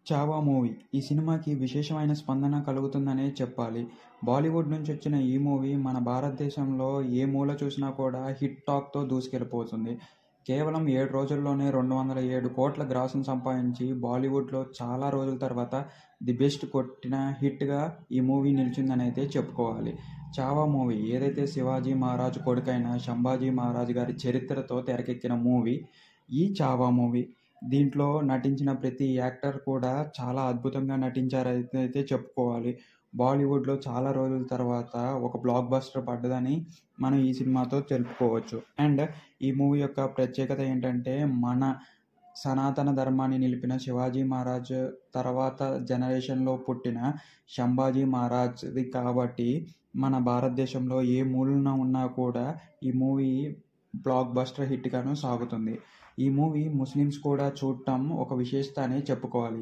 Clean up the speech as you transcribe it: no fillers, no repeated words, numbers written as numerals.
Chhaava movie ఈ సినిమాకి విశేషమైన స్పందన కలుగుతుందనే చెప్పాలి. బాలీవుడ్ నుంచి వచ్చిన ఈ మూవీ మన భారతదేశంలో ఏ మూల చూసినా కూడా హిట్ టాక్‌తో దూసుకెళ్ళిపోతుంది. కేవలం 7 రోజుల్లోనే 207 కోట్ల గ్రాస్‌ను సంపాదించి బాలీవుడ్‌లో చాలా రోజుల తర్వాత ది బెస్ట్ కొట్టిన హిట్‌గా ఈ మూవీ నిలిచిందనైతే చెప్పుకోవాలి. చావా మూవీ ఏదైతే శివాజీ మహారాజ్ కొడుకైన సంభాజీ మహారాజ్ గారి చరిత్రతో తెరకెక్కిన మూవీ ఈ చావా మూవీ. దీంట్లో నటించిన ప్రతి యాక్టర్ కూడా చాలా అద్భుతంగా నటించారైతే చెప్పుకోవాలి. బాలీవుడ్‌లో చాలా రోజుల తర్వాత ఒక బ్లాక్ బస్టర్ పడ్డదని మనం ఈ సినిమాతో తెలుపుకోవచ్చు. అండ్ ఈ మూవీ యొక్క ప్రత్యేకత ఏంటంటే, మన సనాతన ధర్మాన్ని నిలిపిన శివాజీ మహారాజ్ తర్వాత జనరేషన్‌లో పుట్టిన సంభాజీ మహారాజ్‌ది కాబట్టి, మన భారతదేశంలో ఏ మూలన ఉన్నా కూడా ఈ మూవీ బ్లాక్ బస్టర్ హిట్‌గాను సాగుతుంది. ఈ మూవీ ముస్లిమ్స్ కూడా చూడటం ఒక విశేషత అనే చెప్పుకోవాలి.